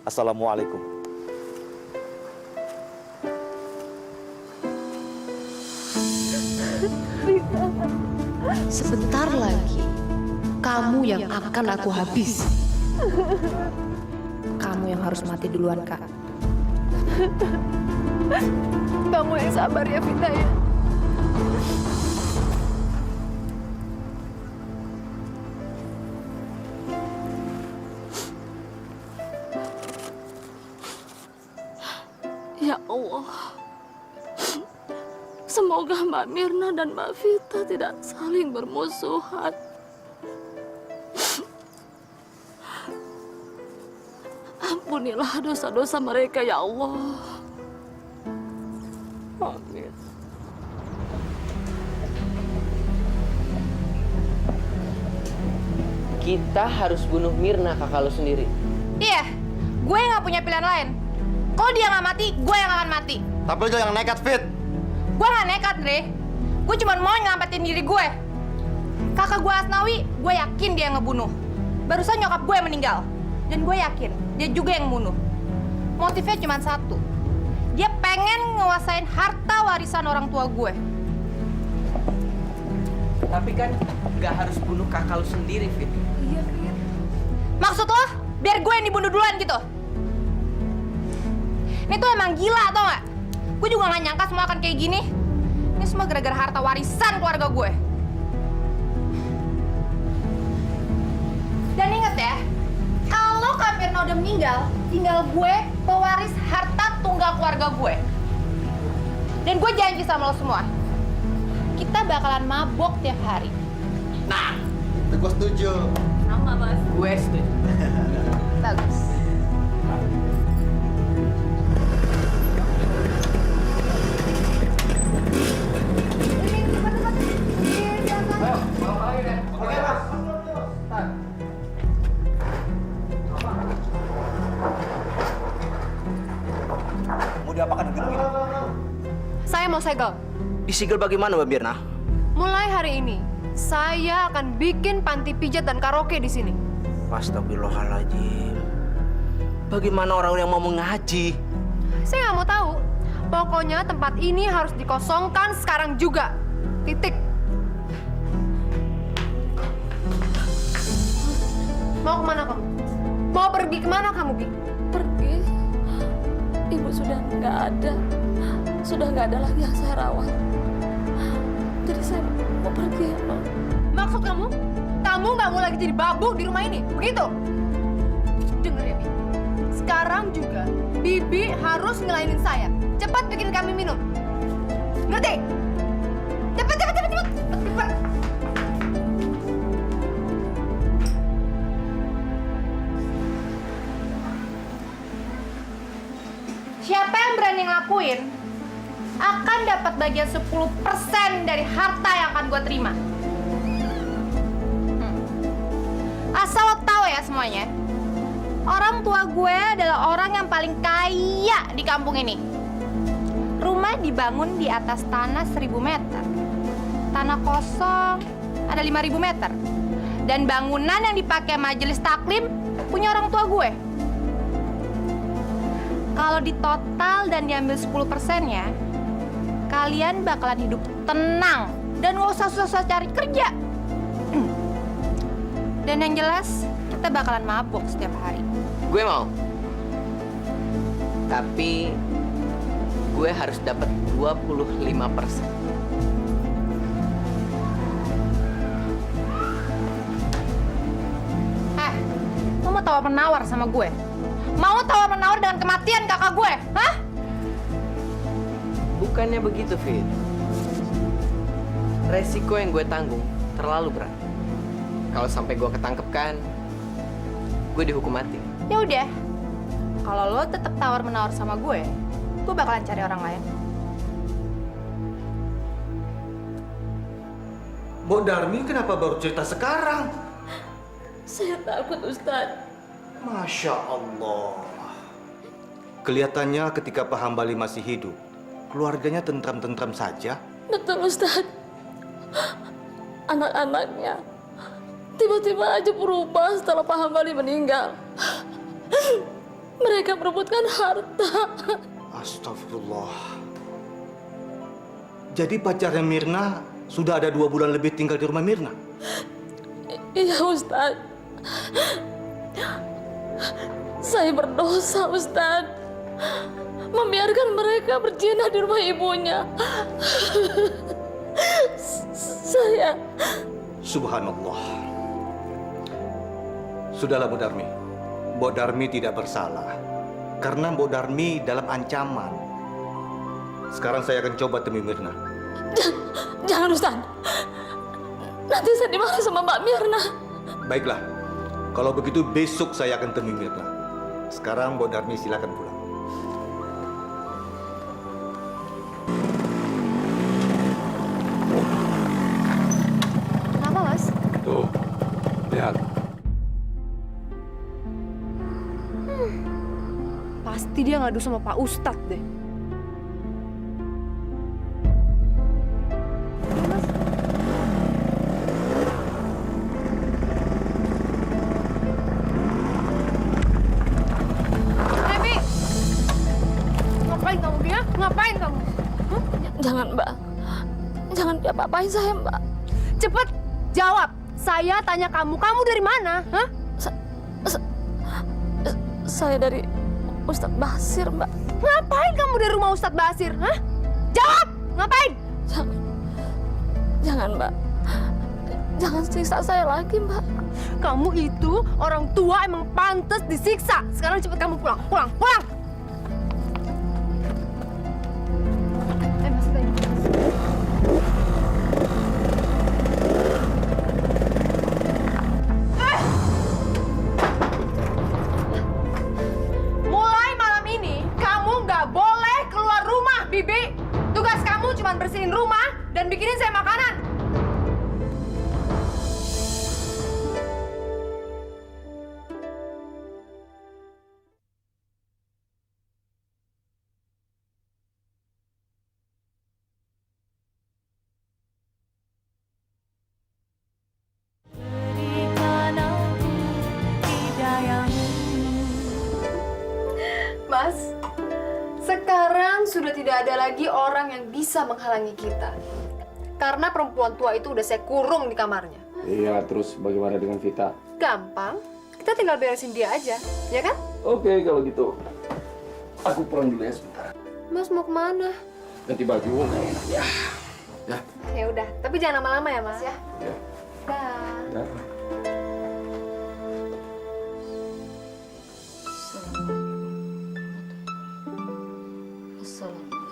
Assalamualaikum. Sebentar lagi, kamu yang akan aku habisi. Kamu yang harus mati duluan, Kak. Kamu yang sabar ya, Vita ya. Ya Allah, semoga Mbak Mirna dan Mbak Vita tidak saling bermusuhan. Ampunilah dosa-dosa mereka, ya Allah. Amin. Kita harus bunuh Mirna, kakak lo sendiri. Iya, gue nggak punya pilihan lain. Kalau dia nggak mati, gue yang akan mati. Tapi lo jangan nekat, Fit. Gue nggak nekat, Dre. Gue cuma mau nyelamatin diri gue. Kakak gue Asnawi, gue yakin dia yang ngebunuh. Barusan nyokap gue yang meninggal. Dan gue yakin dia juga yang bunuh. Motifnya cuma satu. Dia pengen nguasain harta warisan orang tua gue. Tapi kan nggak harus bunuh kakak lo sendiri, Fit. Iya, Fit. Maksud lo, biar gue yang dibunuh duluan gitu? Ini tuh emang gila, tau gak? Gue juga gak nyangka semua akan kayak gini. Ini semua gara-gara harta warisan keluarga gue. Dan inget ya, kalau Kak Mirna udah meninggal, tinggal gue pewaris harta tunggal keluarga gue. Dan gue janji sama lo semua, kita bakalan mabok tiap hari. Nah, itu gue setuju. Sama, Mas. Gue setuju. Bagus. Mau diapakan gedung ini? Saya mau segel. Disegel bagaimana, Mbak Mirna? Mulai hari ini, saya akan bikin panti pijat dan karaoke di sini. Astagfirullahaladzim. Bagaimana orang yang mau mengaji? Saya nggak mau tahu. Pokoknya tempat ini harus dikosongkan sekarang juga. Titik. Mau kemana kamu? Mau pergi kemana kamu, Bi? Pergi. Ibu sudah nggak ada. Sudah nggak ada lagi yang saya rawat. Jadi saya mau pergi, ya, Mak. Maksud kamu? Kamu nggak mau lagi jadi babu di rumah ini, begitu? Dengar ya, Bi. Sekarang juga, Bibi harus ngelainin saya. cepat bikin kami minum. Ngerti? Cepat, cepat, cepat, cepat. Cepat. Siapa yang berani ngelakuin akan dapat bagian 10% dari harta yang akan gue terima. Asal lo tahu ya semuanya, orang tua gue adalah orang yang paling kaya di kampung ini. Rumah dibangun di atas tanah 1000 meter. Tanah kosong ada 5000 meter. Dan bangunan yang dipakai majelis taklim punya orang tua gue. Kalau ditotal dan diambil 10%-nya, kalian bakalan hidup tenang dan nggak usah susah-susah cari kerja. Dan yang jelas, kita bakalan mabuk setiap hari. Gue mau. Tapi gue harus dapat 25%. Lo mau tawar-menawar sama gue? Mau tawar-menawar dengan kematian kakak gue? Hah? Bukannya begitu, Fit. Resiko yang gue tanggung terlalu berat. Kalau sampai gue ketangkep kan, gue dihukum mati. Ya udah. Kalau lo tetap tawar-menawar sama gue bakalan cari orang lain. Mbok Darmi kenapa baru cerita sekarang? Saya takut, Ustadz. Masya Allah. Kelihatannya ketika Pak Hambali masih hidup, keluarganya tentram-tentram saja. Betul, Ustadz. Anak-anaknya tiba-tiba aja berubah setelah Pak Hambali meninggal. Mereka berebutkan harta. Astagfirullah. Jadi pacarnya Mirna sudah ada 2 bulan lebih tinggal di rumah Mirna? Iya, Ustadz. Saya berdosa, Ustadz. Membiarkan mereka berzina di rumah ibunya. Saya... Subhanallah. Sudahlah, Mbok Darmi. Mbok Darmi tidak bersalah. Karena Mbok Darmi dalam ancaman. Sekarang saya akan coba temui Mirna. Jangan, Ustaz. Nanti saya dimarah sama Mbak Mirna. Baiklah. Kalau begitu besok saya akan temui Mirna. Sekarang Mbok Darmi silakan pulang. Kenapa, Mas? Tuh, lihat. Pasti dia ngadu sama Pak Ustadz deh. Devi! Ngapain kamu dia? Ngapain kamu? Hah? Jangan, Mbak. Jangan diapa-apain saya, Mbak. Cepet jawab. Saya tanya kamu, kamu dari mana? Hah? Saya dari Ustadz Basir, Mbak. Ngapain kamu dari rumah Ustadz Basir? Hah? Jawab! Ngapain? Jangan, Mbak. Jangan siksa saya lagi, Mbak. Kamu itu orang tua emang pantas disiksa. Sekarang cepet kamu pulang, pulang, pulang! Masuk aja. Mulai malam ini, kamu nggak boleh keluar rumah, Bibi. Tugas kamu cuma bersihin rumah dan bikinin saya makanan. Mas, sekarang sudah tidak ada lagi orang yang bisa menghalangi kita. Karena perempuan tua itu udah saya kurung di kamarnya. Iya, terus bagaimana dengan Vita? Gampang, kita tinggal beresin dia aja, ya kan? Oke, kalau gitu. Aku pulang dulu ya sebentar. Mas mau kemana? Ganti baju, nggak enak ya. Ya. Ya udah, tapi jangan lama-lama ya Mas ya. Ya. Dah. Ya. Assalamualaikum.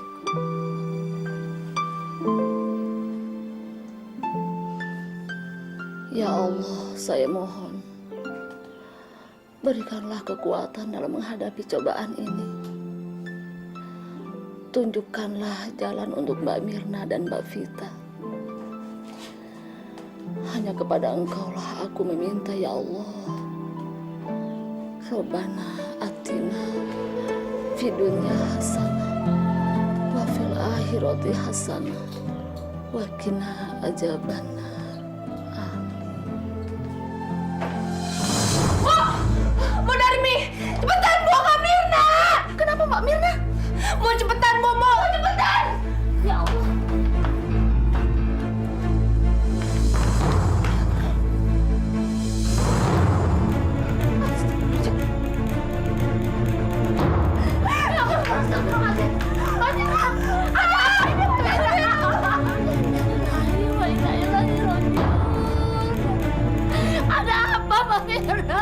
Ya Allah, saya mohon, berikanlah kekuatan dalam menghadapi cobaan ini. Tunjukkanlah jalan untuk Mbak Mirna dan Mbak Vita. Hanya kepada Engkaulah aku meminta, ya Allah. Rabbana atina fid dunya hasanah wa fil akhirati hasanah wa qina adzabannar. Mau Darmi, cepetan bawa Kak Mirna. Kenapa Mbak Mirna? Mau cepetan, mau cepetan. Ya Allah. Ada apa, Mbak Mirna?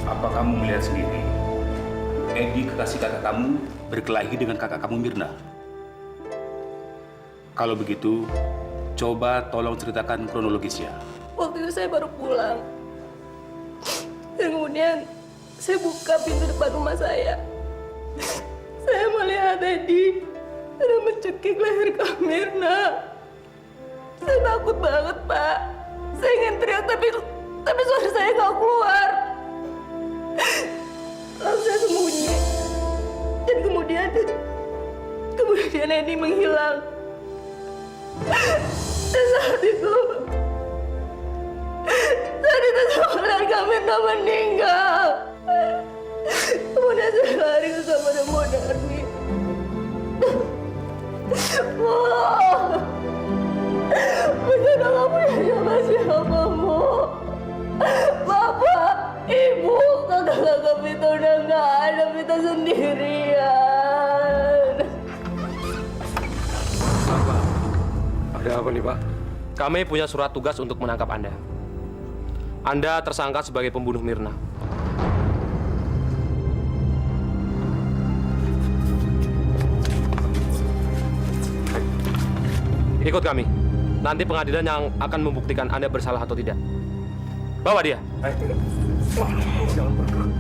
Apa kamu melihat sendiri? Edi, kekasih kakak kamu, berkelahi dengan kakak kamu Mirna. Kalau begitu, coba tolong ceritakan kronologisnya. Waktu itu saya baru pulang. Dan kemudian saya buka pintu depan rumah saya. Saya melihat Edi sedang mencekik leher Kak Mirna. Saya takut banget, Pak. Saya ingin teriak, tapi suara saya nggak keluar. Lalu saya sembunyi. Dan kemudian Edi menghilang. Dan saat itu seorang Kak Mirna meninggal. Kemudian saya lari ke kamar Mo Darmi. Bencana kamu ya siapa Mo? Bapak, Ibu, kakak-kakak Vita udah nggak ada, Vita sendirian. Apa? Ada apa nih, Pak? Kami punya surat tugas untuk menangkap Anda. Anda tersangka sebagai pembunuh Mirna. Ikut kami. Nanti pengadilan yang akan membuktikan Anda bersalah atau tidak. Bawa dia. Jangan bergerak.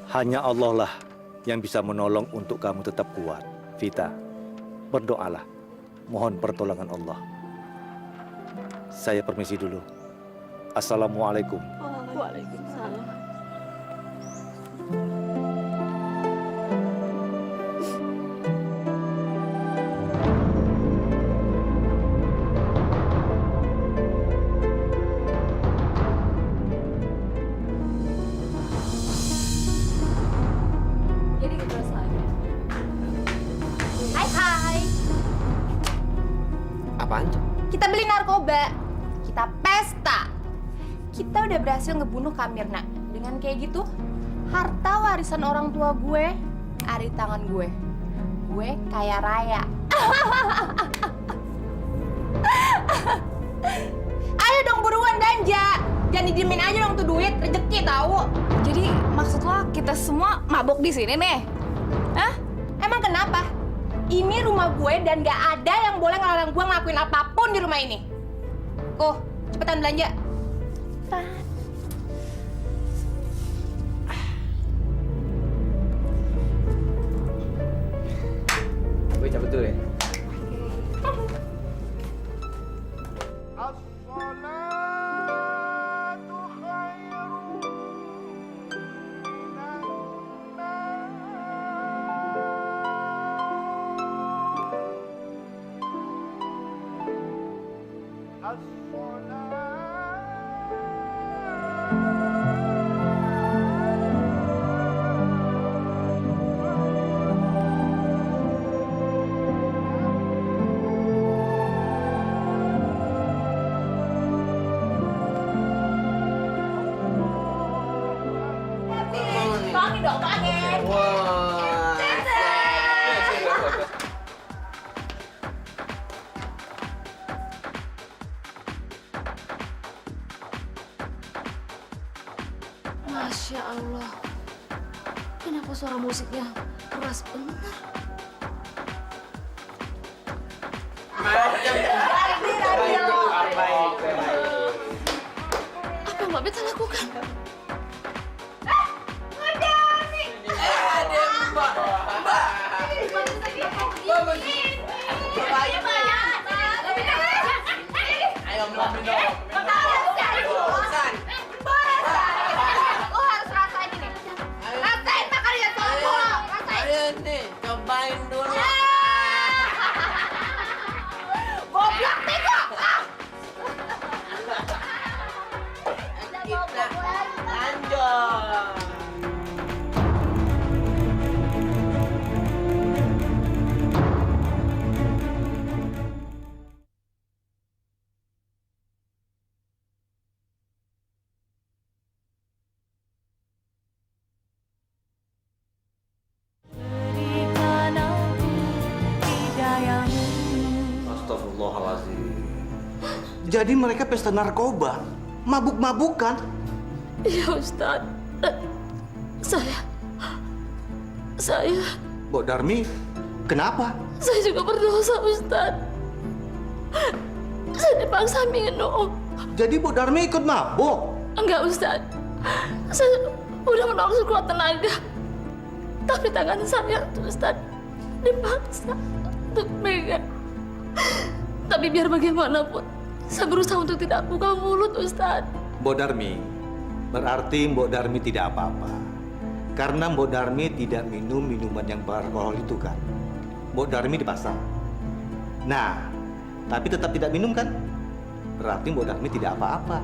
Hanya Allah lah yang bisa menolong untuk kamu tetap kuat. Vita, berdoalah. Mohon pertolongan Allah. Saya permisi dulu. Assalamualaikum. Waalaikumsalam. Jadi kita selesai. Hai. Apaan tuh? Kita beli narkoba. Kita pesta. Kita udah berhasil ngebunuh Kak Mirna. Dengan kayak gitu, harta warisan orang tua gue ada di tangan gue. Gue kaya raya. Ayo dong buruan belanja. Jangan didiemin aja dong tuh duit, rezeki tahu. Jadi maksud lo kita semua mabok di sini nih? Hah? Emang kenapa? Ini rumah gue dan gak ada yang boleh ngelarang gue ngelakuin apapun di rumah ini. Cepetan belanja. Gue cabut dulu ya. Bangun dong, bangun. Masya Allah. Kenapa suara musiknya keras benar? Apa yang Mbak Beta lakukan? Lo harus rasain ini. Rasain makannya soto. Rasain. Ayo nih, cobain dulu. Goblok tega. Kita lanjut. Astagfirullahaladzim. Jadi mereka pesta narkoba, mabuk-mabukan. Iya Ustaz. Saya Mbok Darmi, kenapa? saya juga berdosa Ustaz. Saya dipaksa minum. Jadi Mbok Darmi ikut mabuk? Enggak Ustaz. Saya udah menolak sekuat tenaga. Tapi tangan saya Ustaz dipaksa untuk megang. Tapi biar bagaimanapun, saya berusaha untuk tidak buka mulut Ustaz. Mbok Darmi, berarti Mbok Darmi tidak apa-apa. Karena Mbok Darmi tidak minum minuman yang beralkohol itu kan. Mbok Darmi dipaksa. Nah, tapi tetap tidak minum kan? Berarti Mbok Darmi tidak apa-apa.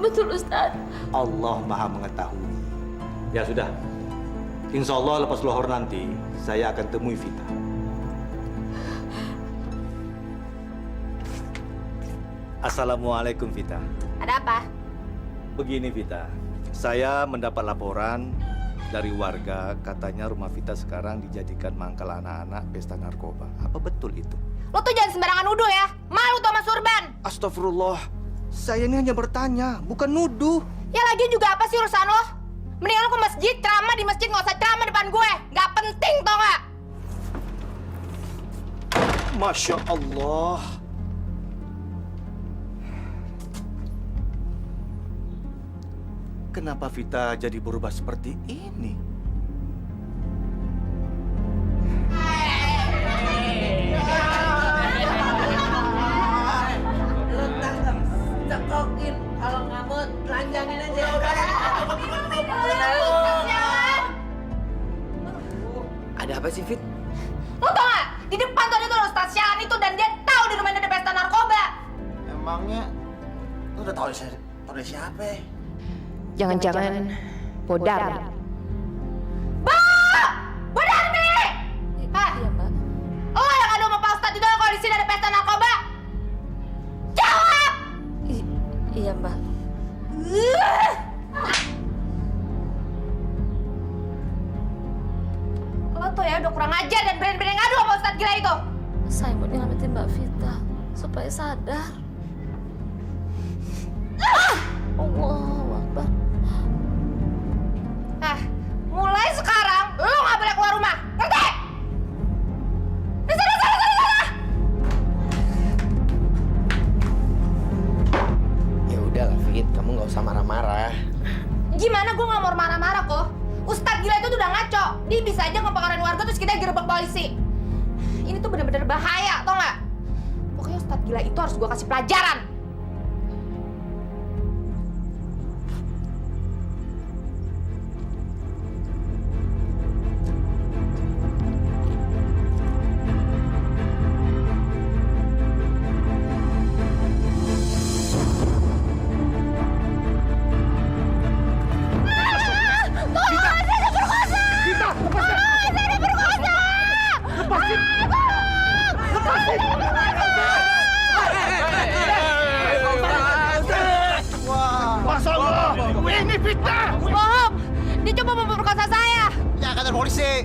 Betul Ustaz. Allah Maha mengetahui. Ya sudah. Insya Allah lepas lohor nanti, saya akan temui Vita. Assalamualaikum Vita. Ada apa? Begini Vita, saya mendapat laporan dari warga katanya rumah Vita sekarang dijadikan mangkal anak-anak pesta narkoba. Apa betul itu? Lo tuh jangan sembarangan nuduh ya. Malu tuh sama Surban. Astagfirullah. Saya ini hanya bertanya, bukan nuduh. Ya lagi juga apa sih urusan lo? Mendingan lo ke masjid, ceramah di masjid, nggak usah ceramah depan gue. Nggak penting tau nggak? Masya Allah. Kenapa Vita jadi berubah seperti ini? Lu tangkap, cekokin. Kalau nggak mau, telanjangin aja. Ada apa sih, Fit? Lo tau nggak? Di depan tuh ada tuh Ustaz Syahan itu dan dia tahu di rumahnya ada pesta narkoba. Emangnya lu udah tahu dari siapa? Jangan-jangan Bodar. Darmi! Hah? Iya Mbak. Lo yang ngadu sama Pak Ustadz itu kalau di sini ada pesta narkoba? Jawab! Iya Mbak. Lo tuh ya udah kurang ajar dan berani-berani ngadu sama Ustadz gila itu. Saya mau nyelamatin Mbak Vita supaya sadar. Allahu Akbar. Nah, mulai sekarang lo nggak boleh keluar rumah, ngerti? Di sana. Ya udahlah, Fit. Kamu nggak usah marah-marah. Gimana gue nggak mau marah-marah kok? Ustadz gila itu tuh udah ngaco. Dia bisa aja ngepengaruhin warga terus kita gerbek polisi. Ini tuh bener-bener bahaya, tau nggak? Pokoknya Ustadz gila itu harus gue kasih pelajaran. Bohong! Dia coba memperkosa saya! Ya, kantor polisi.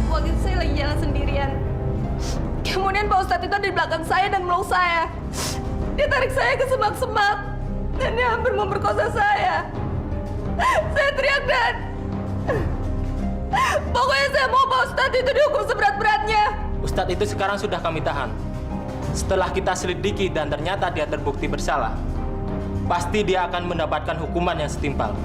Waktu itu saya lagi jalan sendirian. Kemudian Pak Ustadz itu ada di belakang saya dan meluk saya. Dia tarik saya ke semak-semak dan dia hampir memperkosa saya. Saya teriak dan pokoknya saya mau Pak Ustadz itu dihukum seberat-beratnya. Ustadz itu sekarang sudah kami tahan. Setelah kita selidiki dan ternyata dia terbukti bersalah, pasti dia akan mendapatkan hukuman yang setimpal.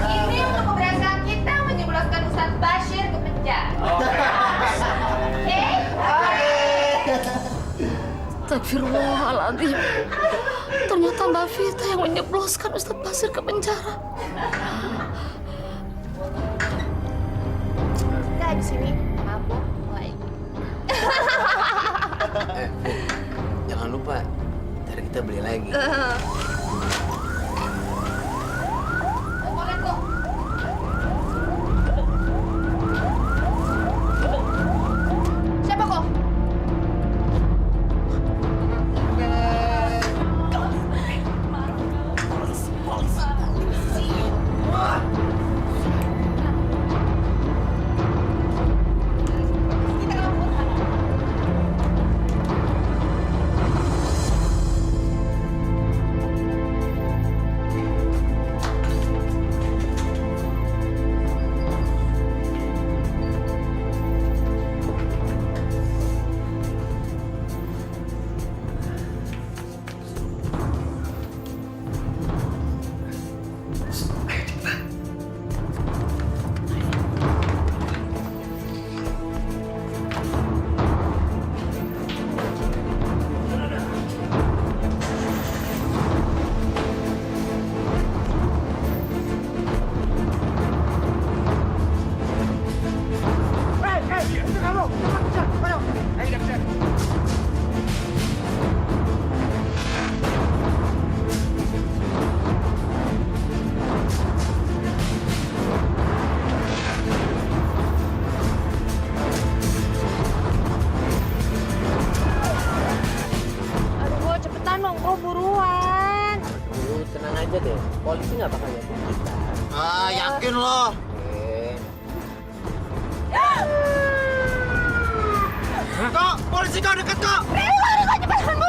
Ini untuk keberhasilan kita menjebloskan Ustadz Bashir ke penjara. Oke? Astagfirullahaladzim. Ternyata Mbak Vita yang menyebloskan Ustadz Basir ke penjara. Kita di sini mabok lagi. Jangan lupa, ntar kita beli lagi. Boleh kok. Siapa kok? Aduh, cepetan dong, bro, buruan. Tenang aja deh, polisi nggak bakal lihat kita. Ah, yakin lo? Kok, polisi kau dekat kok. Rio, kok cepetan, Bu.